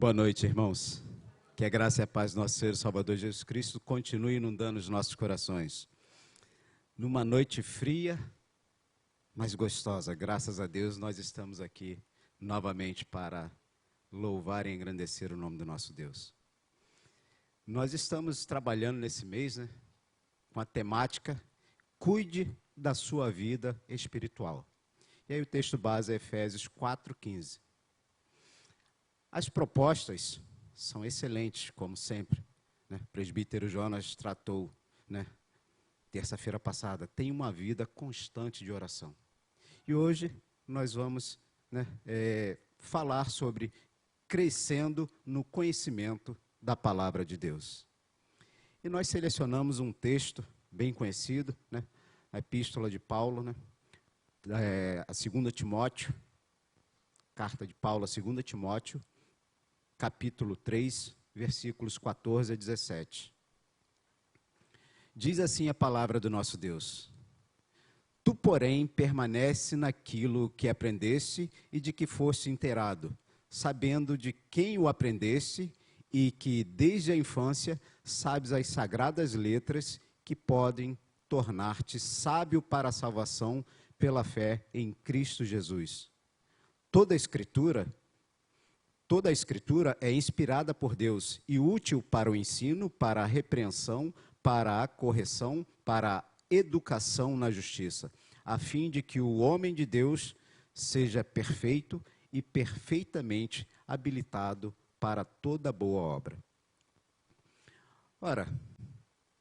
Boa noite, irmãos. Que a graça e a paz do nosso Senhor e Salvador Jesus Cristo continue inundando os nossos corações. Numa noite fria, mas gostosa, graças a Deus, nós estamos aqui novamente para louvar e engrandecer o nome do nosso Deus. Nós estamos trabalhando nesse mês, com a temática Cuide da sua vida espiritual. E aí o texto base é Efésios 4:15. As propostas são excelentes, como sempre. O presbítero Jonas tratou, terça-feira passada. Tem uma vida constante de oração. E hoje nós vamos falar sobre crescendo no conhecimento da palavra de Deus. E nós selecionamos um texto bem conhecido, a epístola de Paulo, a 2 Timóteo, carta de Paulo a 2 Timóteo, capítulo 3, versículos 14 a 17. Diz assim a palavra do nosso Deus: Tu, porém, permanece naquilo que aprendeste e de que foste inteirado, sabendo de quem o aprendeste e que, desde a infância, sabes as sagradas letras que podem tornar-te sábio para a salvação pela fé em Cristo Jesus. Toda a Escritura é inspirada por Deus e útil para o ensino, para a repreensão, para a correção, para a educação na justiça, a fim de que o homem de Deus seja perfeito e perfeitamente habilitado para toda boa obra. Ora,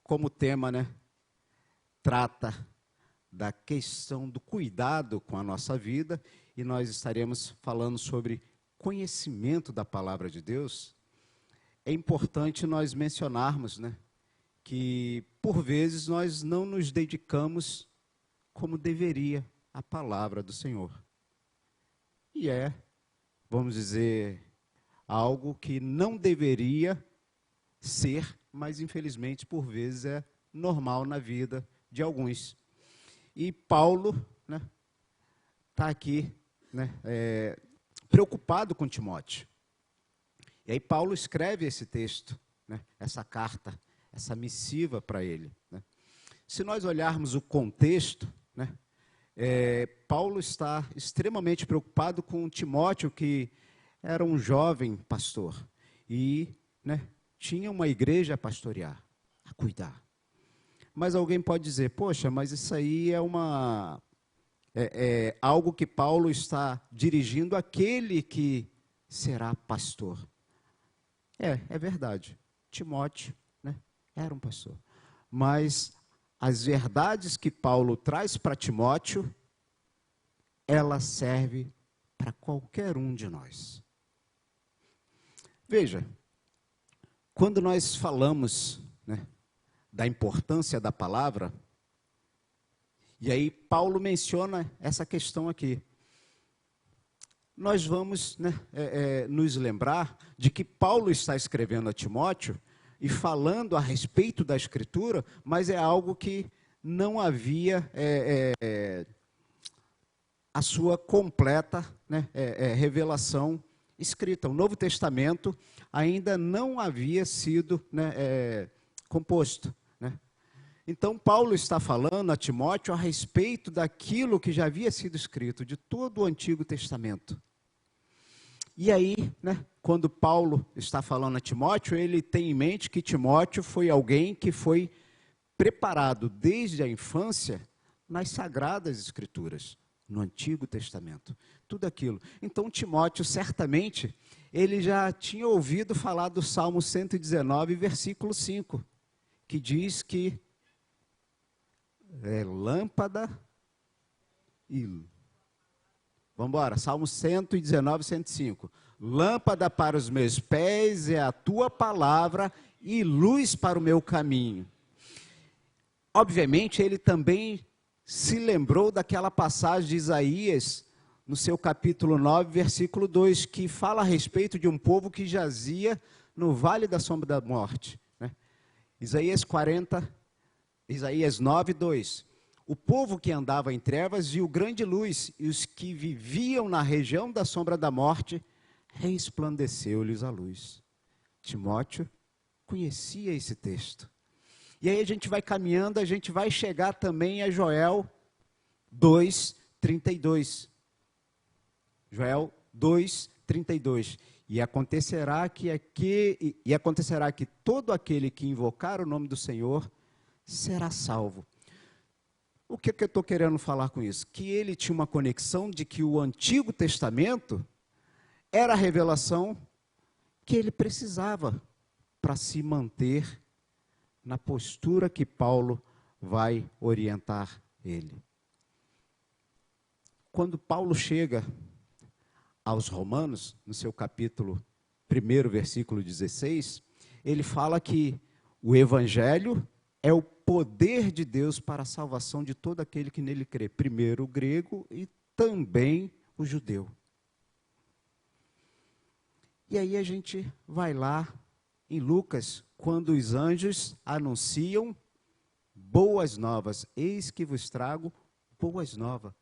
como o tema, trata da questão do cuidado com a nossa vida, e nós estaremos falando sobre conhecimento da palavra de Deus, é importante nós mencionarmos, que por vezes nós não nos dedicamos como deveria à palavra do Senhor. E vamos dizer, algo que não deveria ser, mas infelizmente por vezes é normal na vida de alguns. E Paulo está aqui, preocupado com Timóteo. E aí Paulo escreve esse texto, essa carta, essa missiva para ele. Se nós olharmos o contexto, Paulo está extremamente preocupado com Timóteo, que era um jovem pastor e tinha uma igreja a pastorear, a cuidar. Mas alguém pode dizer, poxa, mas isso aí é algo que Paulo está dirigindo àquele que será pastor. É verdade. Timóteo, era um pastor. Mas as verdades que Paulo traz para Timóteo, ela serve para qualquer um de nós. Veja, quando nós falamos, da importância da palavra, e aí Paulo menciona essa questão aqui. Nós vamos nos lembrar de que Paulo está escrevendo a Timóteo e falando a respeito da Escritura, mas é algo que não havia a sua completa revelação escrita. O Novo Testamento ainda não havia sido composto. Então, Paulo está falando a Timóteo a respeito daquilo que já havia sido escrito, de todo o Antigo Testamento. E aí, quando Paulo está falando a Timóteo, ele tem em mente que Timóteo foi alguém que foi preparado desde a infância nas Sagradas Escrituras, no Antigo Testamento. Tudo aquilo. Então, Timóteo, certamente, ele já tinha ouvido falar do Salmo 119, versículo 5, que diz que lâmpada e... Vamos embora, Salmo 119, 105. Lâmpada para os meus pés é a tua palavra e luz para o meu caminho. Obviamente, ele também se lembrou daquela passagem de Isaías, no seu capítulo 9, versículo 2, que fala a respeito de um povo que jazia no vale da sombra da morte. Isaías 9, 2. O povo que andava em trevas viu grande luz, e os que viviam na região da sombra da morte resplandeceu-lhes a luz. Timóteo conhecia esse texto. E aí a gente vai caminhando, a gente vai chegar também a Joel 2:32. Joel 2:32. E acontecerá que todo aquele que invocar o nome do Senhor será salvo. O que eu estou querendo falar com isso? Que ele tinha uma conexão de que o Antigo Testamento era a revelação que ele precisava para se manter na postura que Paulo vai orientar ele. Quando Paulo chega aos Romanos, no seu capítulo 1, versículo 16, ele fala que o Evangelho é o poder de Deus para a salvação de todo aquele que nele crê. Primeiro o grego e também o judeu. E aí a gente vai lá em Lucas, quando os anjos anunciam boas novas. Eis que vos trago boas novas.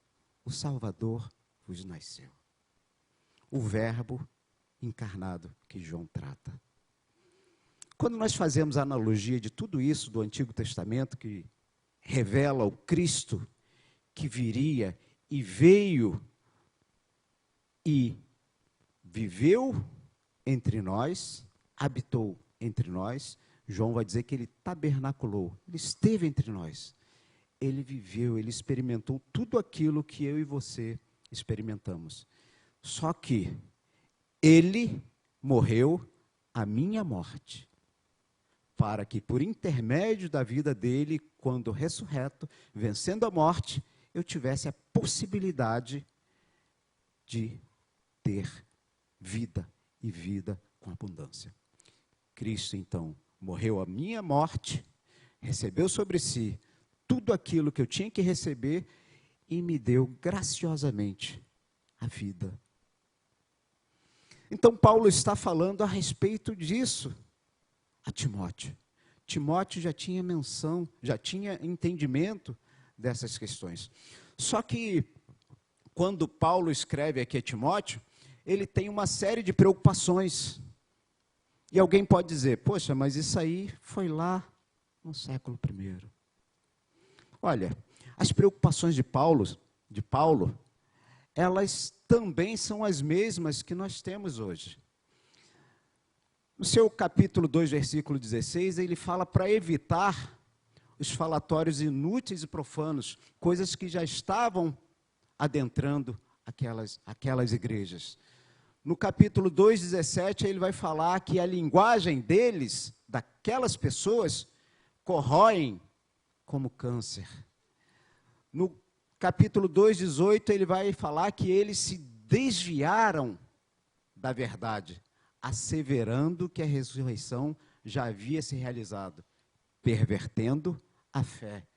O Salvador vos nasceu. O Verbo encarnado que João trata. Quando nós fazemos a analogia de tudo isso do Antigo Testamento, que revela o Cristo que viria e veio e viveu entre nós, habitou entre nós, João vai dizer que ele tabernaculou, ele esteve entre nós. Ele viveu, ele experimentou tudo aquilo que eu e você experimentamos. Só que ele morreu a minha morte, para que por intermédio da vida dele, quando ressurreto, vencendo a morte, eu tivesse a possibilidade de ter vida e vida com abundância. Cristo, então, morreu a minha morte, recebeu sobre si tudo aquilo que eu tinha que receber e me deu graciosamente a vida. Então, Paulo está falando a respeito disso a Timóteo. Timóteo já tinha menção, já tinha entendimento dessas questões. Só que, quando Paulo escreve aqui a Timóteo, ele tem uma série de preocupações. E alguém pode dizer, poxa, mas isso aí foi lá no século I. Olha, as preocupações de Paulo, elas também são as mesmas que nós temos hoje. No seu capítulo 2, versículo 16, ele fala para evitar os falatórios inúteis e profanos, coisas que já estavam adentrando aquelas igrejas. No capítulo 2, 17, ele vai falar que a linguagem deles, daquelas pessoas, corroem como câncer. No capítulo 2, 18, ele vai falar que eles se desviaram da verdade, asseverando que a ressurreição já havia se realizado, pervertendo a fé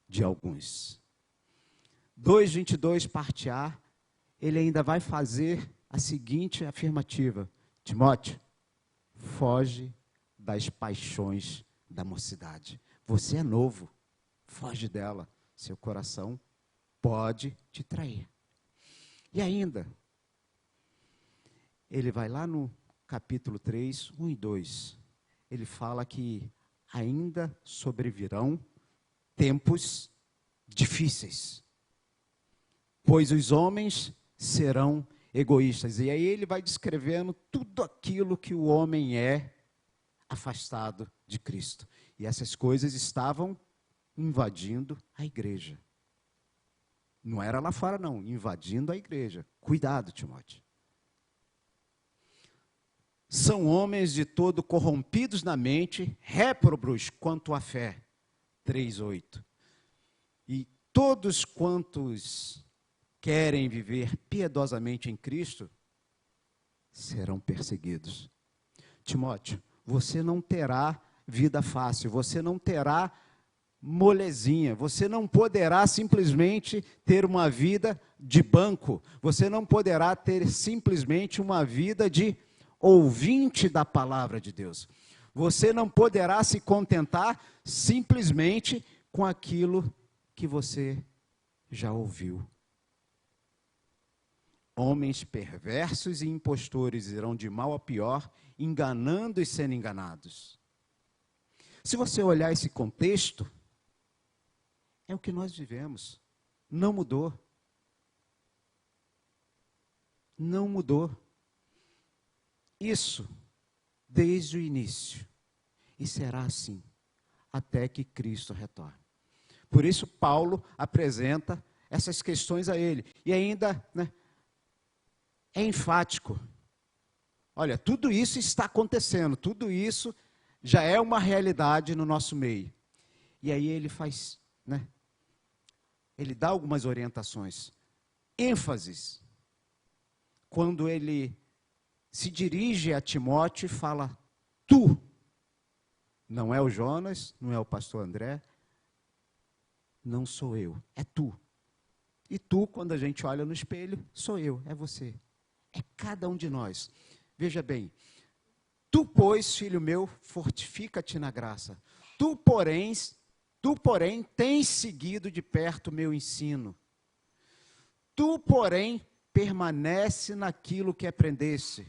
de alguns. 2:22, parte A, ele ainda vai fazer a seguinte afirmativa: Timóteo, foge das paixões da mocidade. Você é novo, foge dela, seu coração pode te trair. E ainda, ele vai lá no capítulo 3, 1 e 2, ele fala que ainda sobrevirão tempos difíceis, pois os homens serão egoístas. E aí ele vai descrevendo tudo aquilo que o homem é afastado de Cristo. E essas coisas estavam invadindo a igreja. Não era lá fora, não, invadindo a igreja. Cuidado, Timóteo. São homens de todo corrompidos na mente, réprobos quanto à fé. 3:8. E todos quantos querem viver piedosamente em Cristo serão perseguidos. Timóteo, você não terá vida fácil, você não terá molezinha, você não poderá simplesmente ter uma vida de banco, você não poderá ter simplesmente uma vida de ouvinte da palavra de Deus. Você não poderá se contentar simplesmente com aquilo que você já ouviu. Homens perversos e impostores irão de mal a pior, enganando e sendo enganados. Se você olhar esse contexto, é o que nós vivemos. Não mudou. Não mudou. Isso desde o início. E será assim até que Cristo retorne. Por isso, Paulo apresenta essas questões a ele. E ainda, é enfático. Olha, tudo isso está acontecendo, tudo isso já é uma realidade no nosso meio. E aí ele faz, ele dá algumas orientações, ênfases, quando ele se dirige a Timóteo e fala, tu, não é o Jonas, não é o pastor André, não sou eu, é tu. E tu, quando a gente olha no espelho, sou eu, é você. É cada um de nós. Veja bem, tu, pois, filho meu, fortifica-te na graça. Tu, porém, tens seguido de perto o meu ensino. Tu, porém, permanece naquilo que aprendeste.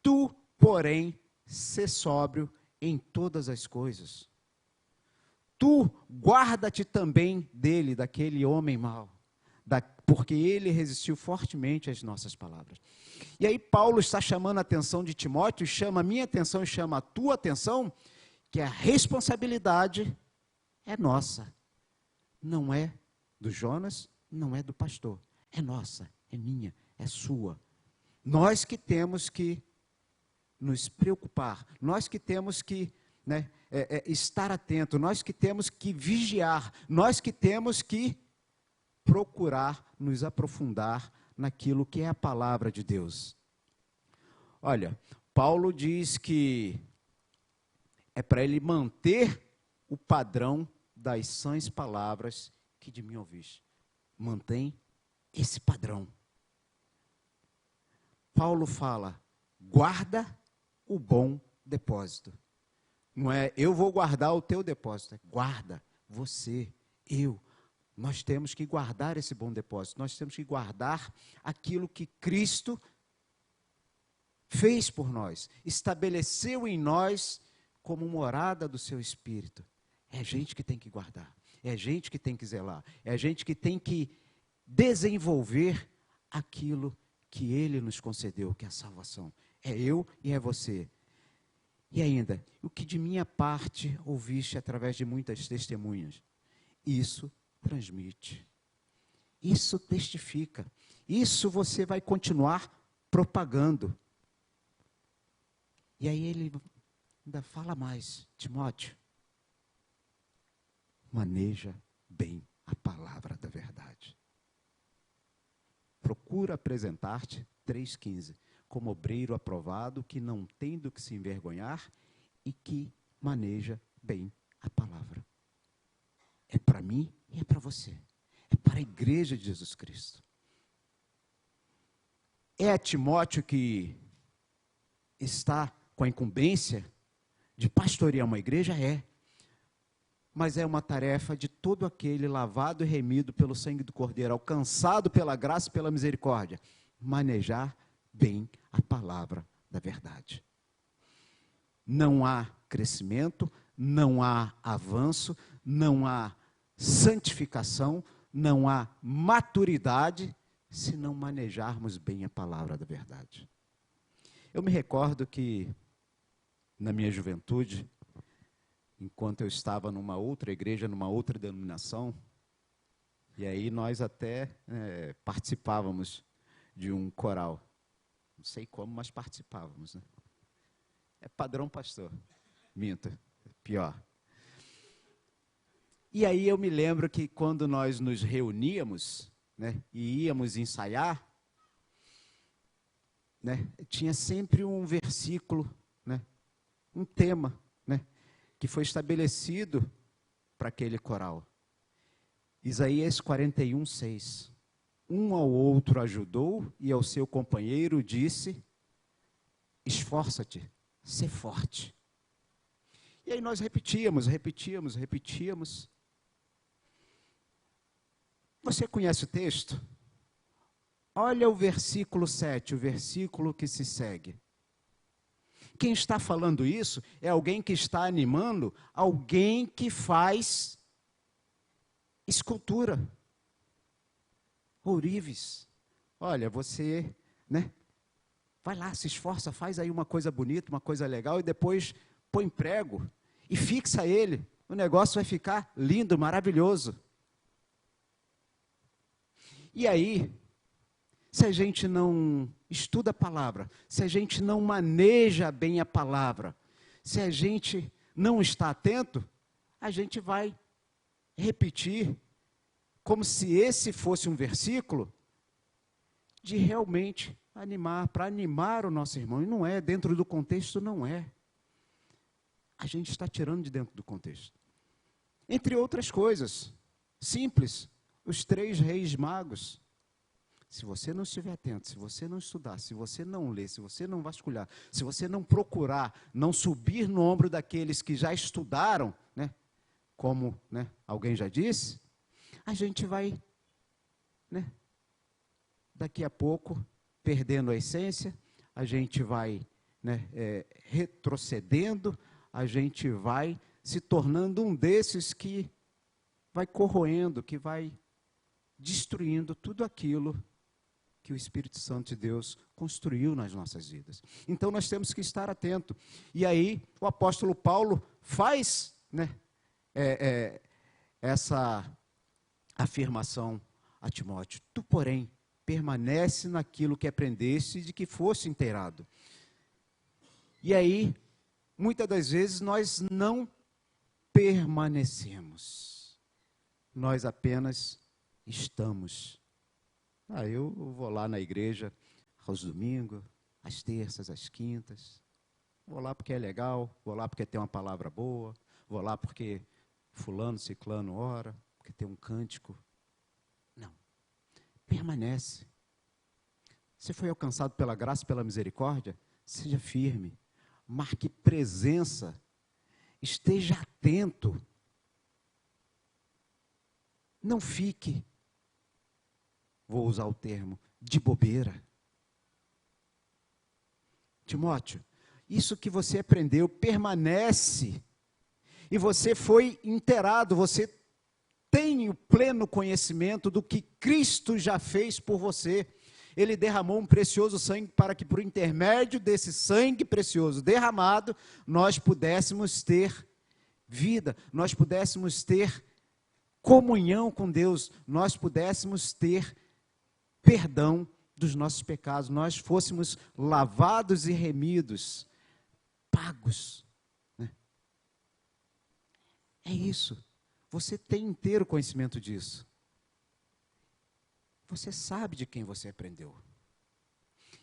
Tu, porém, sê sóbrio em todas as coisas. Tu, guarda-te também dele, daquele homem mau, porque ele resistiu fortemente às nossas palavras. E aí Paulo está chamando a atenção de Timóteo, chama a minha atenção e chama a tua atenção, que a responsabilidade é nossa. Não é do Jonas, não é do pastor. É nossa, é minha, é sua. Nós que temos que nos preocupar, nós que temos que estar atento, nós que temos que vigiar, nós que temos que procurar nos aprofundar naquilo que é a palavra de Deus. Olha, Paulo diz que é para ele manter o padrão das sãs palavras que de mim ouviste. Mantém esse padrão. Paulo fala, guarda o bom depósito. Não é, eu vou guardar o teu depósito. É, guarda, você, eu. Nós temos que guardar esse bom depósito. Nós temos que guardar aquilo que Cristo fez por nós. Estabeleceu em nós como morada do seu Espírito. É a gente que tem que guardar. É a gente que tem que zelar. É a gente que tem que desenvolver aquilo que Ele nos concedeu, que é a salvação. É eu e é você. E ainda, o que de minha parte ouviste através de muitas testemunhas, isso transmite, isso testifica, isso você vai continuar propagando. E aí ele ainda fala mais, Timóteo, maneja bem a palavra da verdade. Procura apresentar-te, 3,15, como obreiro aprovado, que não tem do que se envergonhar e que maneja bem a palavra. É para mim e é para você. É para a igreja de Jesus Cristo. É Timóteo que está com a incumbência de pastorear uma igreja? É. Mas é uma tarefa de todo aquele lavado e remido pelo sangue do Cordeiro, alcançado pela graça e pela misericórdia, manejar bem a palavra da verdade. Não há crescimento, não há avanço, não há santificação, não há maturidade, se não manejarmos bem a palavra da verdade. Eu me recordo que, na minha juventude, enquanto eu estava numa outra igreja, numa outra denominação, e aí nós até participávamos de um coral. Não sei como, mas participávamos, né? É padrão pastor. Minto, pior. E aí eu me lembro que quando nós nos reuníamos, e íamos ensaiar, tinha sempre um versículo, um tema, que foi estabelecido para aquele coral. Isaías 41:6. Um ao outro ajudou e ao seu companheiro disse, esforça-te, sê forte. E aí nós repetíamos. Você conhece o texto? olha o versículo 7, o versículo que se segue. Quem está falando isso é alguém que está animando alguém que faz escultura, ourives. Olha, você, né, vai lá, se esforça, faz aí uma coisa bonita, uma coisa legal, e depois põe prego e fixa ele. O negócio vai ficar lindo, maravilhoso. E aí, se a gente não estuda a palavra, se a gente não maneja bem a palavra, se a gente não está atento, a gente vai repetir como se esse fosse um versículo de realmente animar, para animar o nosso irmão. E não é, dentro do contexto não é. A gente está tirando de dentro do contexto. Entre outras coisas, simples, os 3 reis magos. Se você não estiver atento, se você não estudar, se você não ler, se você não vasculhar, se você não procurar, não subir no ombro daqueles que já estudaram, né, como, né, alguém já disse, a gente vai, né, daqui a pouco, perdendo a essência, a gente vai, né, retrocedendo, a gente vai se tornando um desses que vai corroendo, que vai destruindo tudo aquilo que o Espírito Santo de Deus construiu nas nossas vidas. Então nós temos que estar atento. E aí o apóstolo Paulo faz, né, essa afirmação a Timóteo: tu, porém, permanece naquilo que aprendeste e de que foste inteirado. E aí, muitas das vezes, nós não permanecemos. Nós apenas estamos. Eu vou lá na igreja aos domingos, às terças, às quintas. Vou lá porque é legal, vou lá porque tem uma palavra boa, vou lá porque fulano, ciclano ora, porque tem um cântico. Não. Permanece. Você foi alcançado pela graça e pela misericórdia? Seja firme. Marque presença. Esteja atento. Não fique, vou usar o termo, de bobeira. Timóteo, isso que você aprendeu permanece. E você foi inteirado, você tem o pleno conhecimento do que Cristo já fez por você. Ele derramou um precioso sangue para que, por intermédio desse sangue precioso derramado, nós pudéssemos ter vida, nós pudéssemos ter comunhão com Deus, nós pudéssemos ter perdão dos nossos pecados, nós fôssemos lavados e remidos, pagos. Né? É isso. Você tem inteiro conhecimento disso. Você sabe de quem você aprendeu.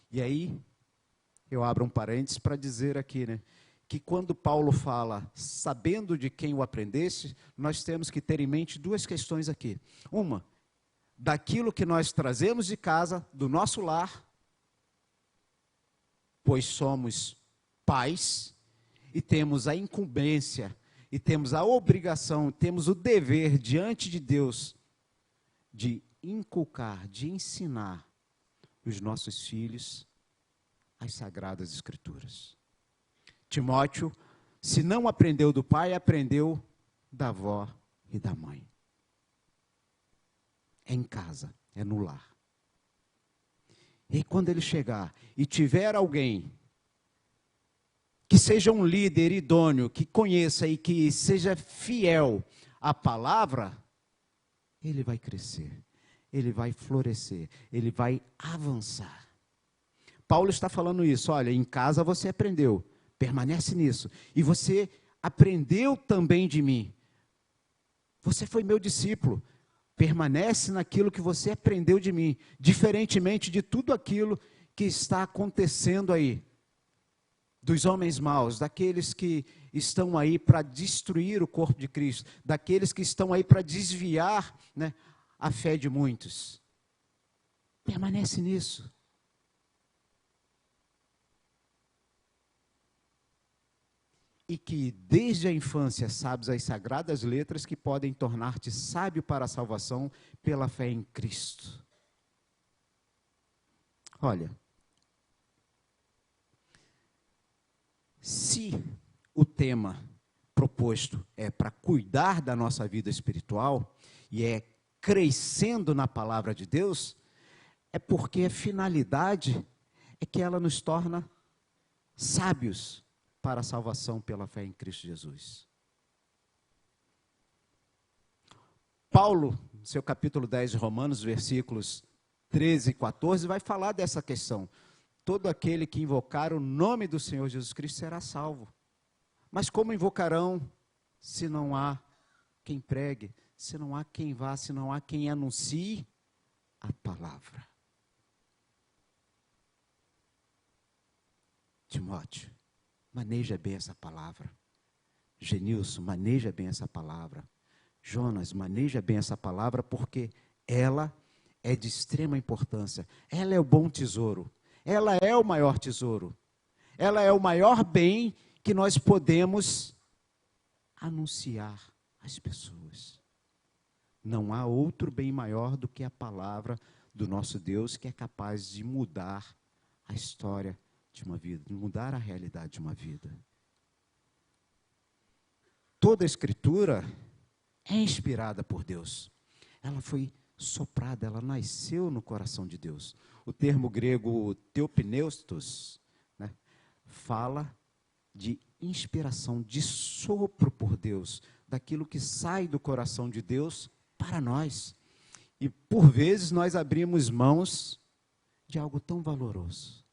E aí, eu abro um parênteses para dizer aqui, né, que quando Paulo fala, sabendo de quem o aprendeste, nós temos que ter em mente 2 questões aqui. Uma, daquilo que nós trazemos de casa, do nosso lar, pois somos pais, e temos a incumbência, e temos a obrigação, temos o dever diante de Deus, de inculcar, de ensinar os nossos filhos as Sagradas Escrituras. Timóteo, se não aprendeu do pai, aprendeu da avó e da mãe. É em casa, é no lar. E quando ele chegar e tiver alguém que seja um líder idôneo, que conheça e que seja fiel à palavra, ele vai crescer, ele vai florescer, ele vai avançar. Paulo está falando isso, olha, em casa você aprendeu, permanece nisso. E você aprendeu também de mim. Você foi meu discípulo. Permanece naquilo que você aprendeu de mim. Diferentemente de tudo aquilo que está acontecendo aí. Dos homens maus, daqueles que estão aí para destruir o corpo de Cristo. Daqueles que estão aí para desviar, né, a fé de muitos. Permanece nisso. E que desde a infância sabes as sagradas letras que podem tornar-te sábio para a salvação pela fé em Cristo. Olha, se o tema proposto é para cuidar da nossa vida espiritual e é crescendo na palavra de Deus, é porque a finalidade é que ela nos torna sábios para a salvação pela fé em Cristo Jesus. Paulo, no seu capítulo 10 de Romanos, versículos 13 e 14, vai falar dessa questão. Todo aquele que invocar o nome do Senhor Jesus Cristo será salvo. Mas como invocarão se não há quem pregue, se não há quem vá, se não há quem anuncie a palavra? Timóteo, maneja bem essa palavra. Genilson, maneja bem essa palavra. Jonas, maneja bem essa palavra, porque ela é de extrema importância. Ela é o bom tesouro. Ela é o maior tesouro. Ela é o maior bem que nós podemos anunciar às pessoas. Não há outro bem maior do que a palavra do nosso Deus, que é capaz de mudar a história de uma vida, de mudar a realidade de uma vida. Toda a Escritura é inspirada por Deus. Ela foi soprada, ela nasceu no coração de Deus. O termo grego theopneustos, né, fala de inspiração, de sopro por Deus, daquilo que sai do coração de Deus para nós. E por vezes nós abrimos mãos de algo tão valoroso.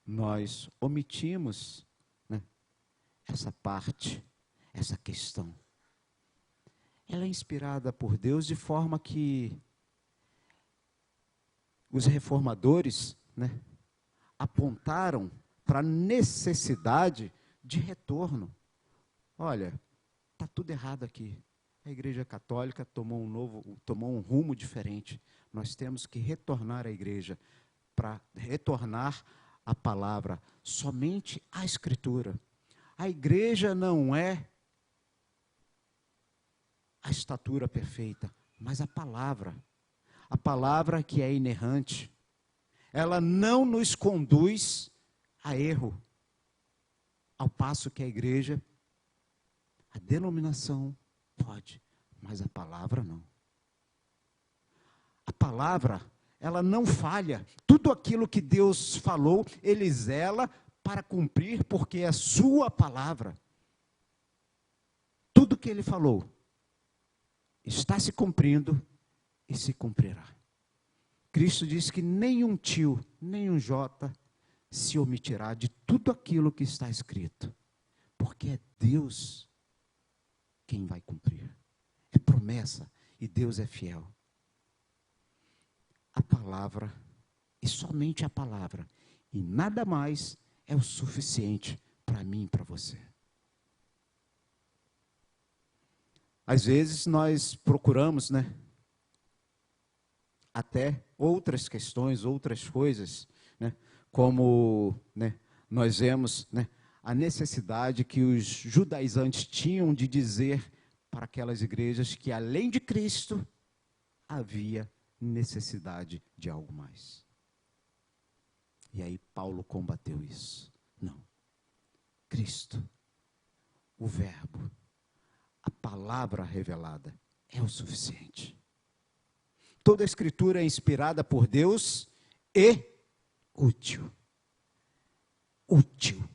Nós omitimos, né, essa parte, essa questão. Ela é inspirada por Deus de forma que os reformadores, né, apontaram para a necessidade de retorno. Olha, está tudo errado aqui. A Igreja Católica tomou um rumo diferente. Nós temos que retornar à igreja, para retornar à palavra, somente à Escritura. A igreja não é a estatura perfeita, mas a palavra que é inerrante, ela não nos conduz a erro, ao passo que a igreja, a denominação pode, mas a palavra não. A palavra, ela não falha. Tudo aquilo que Deus falou, Ele zela para cumprir, porque é a sua palavra. Tudo que Ele falou está se cumprindo e se cumprirá. Cristo diz que nenhum tio, nenhum jota se omitirá de tudo aquilo que está escrito, porque é Deus quem vai cumprir. É promessa e Deus é fiel. A palavra, e somente a palavra, e nada mais é o suficiente para mim e para você. Às vezes nós procuramos, né, até outras questões, outras coisas, né, como, né, nós vemos, né, a necessidade que os judaizantes tinham de dizer para aquelas igrejas que além de Cristo havia necessidade de algo mais. E aí Paulo combateu isso. Não. Cristo, o Verbo, a palavra revelada é o suficiente. Toda a Escritura é inspirada por Deus e útil. Útil.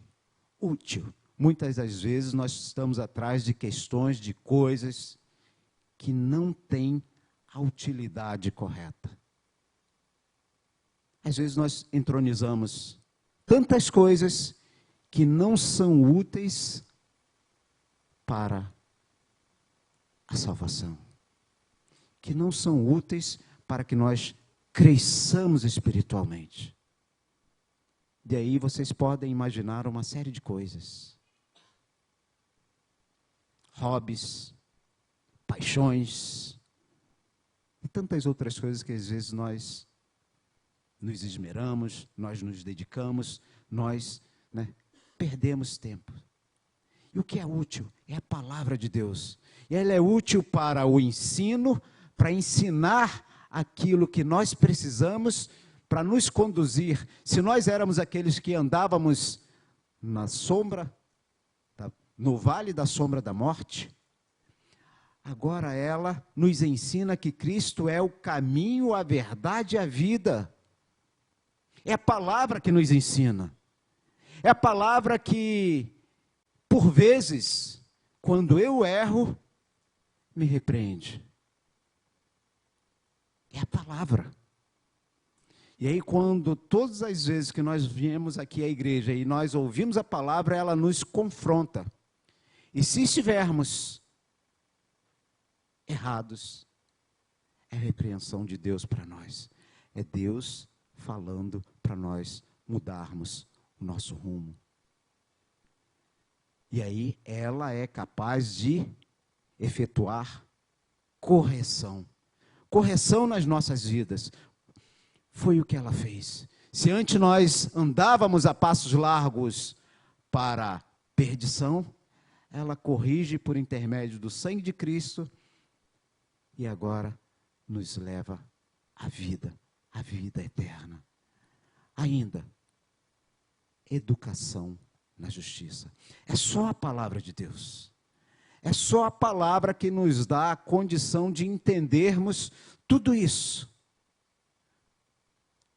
Útil. Muitas das vezes nós estamos atrás de questões, de coisas que não têm a utilidade correta. Às vezes nós entronizamos tantas coisas que não são úteis para a salvação, que não são úteis para que nós cresçamos espiritualmente. E aí vocês podem imaginar uma série de coisas. Hobbies, paixões, e tantas outras coisas que às vezes nós nos esmeramos, nós nos dedicamos, nós, né, perdemos tempo. E o que é útil é a palavra de Deus. E ela é útil para o ensino, para ensinar aquilo que nós precisamos para nos conduzir. Se nós éramos aqueles que andávamos na sombra, no vale da sombra da morte, agora ela nos ensina que Cristo é o caminho, a verdade e a vida. É a palavra que nos ensina. É a palavra que, por vezes, quando eu erro, me repreende. É a palavra. E aí, quando todas as vezes que nós viemos aqui à igreja e nós ouvimos a palavra, ela nos confronta. E se estivermos errados, é repreensão de Deus para nós. É Deus falando para nós mudarmos o nosso rumo. E aí, ela é capaz de efetuar correção. Correção nas nossas vidas. Foi o que ela fez. Se antes nós andávamos a passos largos para a perdição, ela corrige por intermédio do sangue de Cristo e agora nos leva à vida eterna. Ainda, educação na justiça. É só a palavra de Deus. É só a palavra que nos dá a condição de entendermos tudo isso.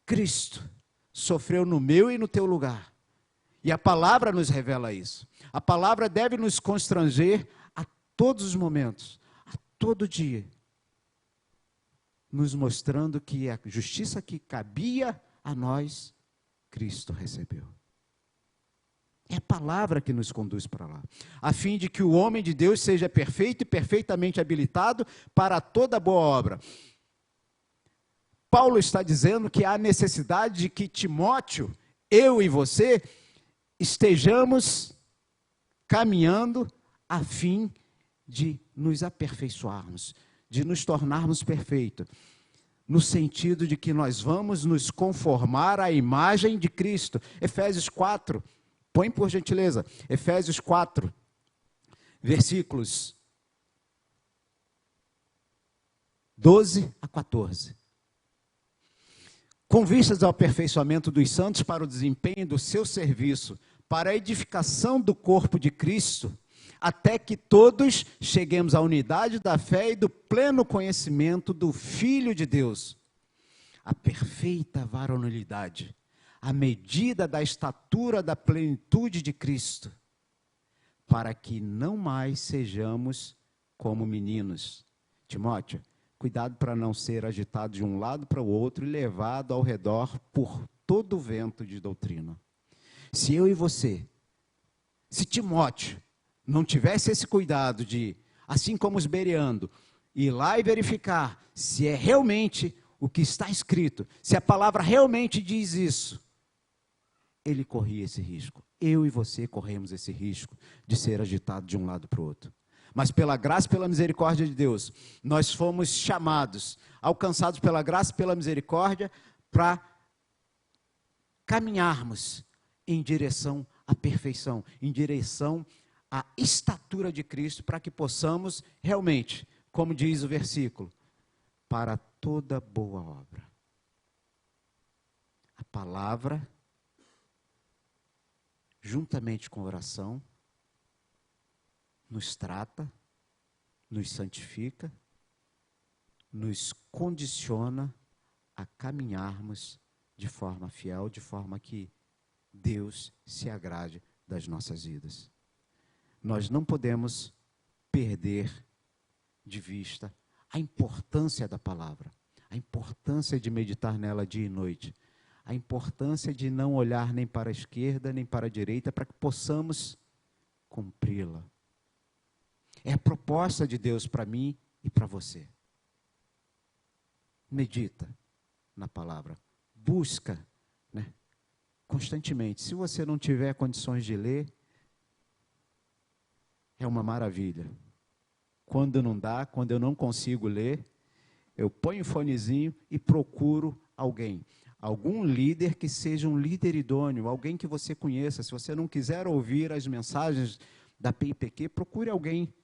Cristo sofreu no meu e no teu lugar. E a palavra nos revela isso. A palavra deve nos constranger a todos os momentos, a todo dia, nos mostrando que a justiça que cabia a nós, Cristo recebeu. É a palavra que nos conduz para lá, a fim de que o homem de Deus seja perfeito e perfeitamente habilitado para toda boa obra. Paulo está dizendo que há necessidade de que Timóteo, eu e você, estejamos caminhando a fim de nos aperfeiçoarmos, de nos tornarmos perfeitos, no sentido de que nós vamos nos conformar à imagem de Cristo. Efésios 4, põe por gentileza, Efésios 4, versículos 12 a 14. Com vistas ao aperfeiçoamento dos santos para o desempenho do seu serviço, para a edificação do corpo de Cristo, até que todos cheguemos à unidade da fé e do pleno conhecimento do Filho de Deus, a perfeita varonilidade, a medida da estatura da plenitude de Cristo, para que não mais sejamos como meninos. Timóteo, cuidado para não ser agitado de um lado para o outro e levado ao redor por todo o vento de doutrina. Se eu e você, se Timóteo não tivesse esse cuidado de, assim como os bereando, ir lá e verificar se é realmente o que está escrito, se a palavra realmente diz isso, ele corria esse risco. Eu e você corremos esse risco de ser agitado de um lado para o outro. Mas pela graça e pela misericórdia de Deus, nós fomos chamados, alcançados pela graça e pela misericórdia, para caminharmos em direção à perfeição, em direção à estatura de Cristo, para que possamos realmente, como diz o versículo, para toda boa obra. A palavra, juntamente com a oração, nos trata, nos santifica, nos condiciona a caminharmos de forma fiel, de forma que Deus se agrade das nossas vidas. Nós não podemos perder de vista a importância da palavra, a importância de meditar nela dia e noite, a importância de não olhar nem para a esquerda nem para a direita, para que possamos cumpri-la. É a proposta de Deus para mim e para você. Medita na palavra. Busca, né, constantemente. Se você não tiver condições de ler, é uma maravilha. Quando não dá, quando eu não consigo ler, eu ponho o fonezinho e procuro alguém. Algum líder que seja um líder idôneo, alguém que você conheça. Se você não quiser ouvir as mensagens da PIPQ, procure alguém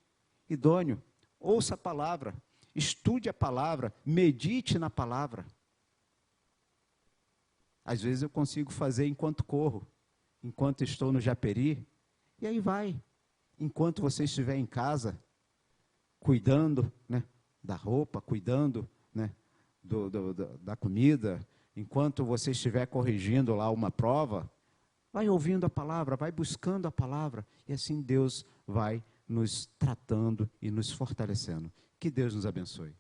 idôneo, ouça a palavra, estude a palavra, medite na palavra. Às vezes eu consigo fazer enquanto corro, enquanto estou no Japeri, e aí vai. Enquanto você estiver em casa, cuidando, né, da roupa, cuidando, né, da comida, enquanto você estiver corrigindo lá uma prova, vai ouvindo a palavra, vai buscando a palavra, e assim Deus vai nos tratando e nos fortalecendo. Que Deus nos abençoe.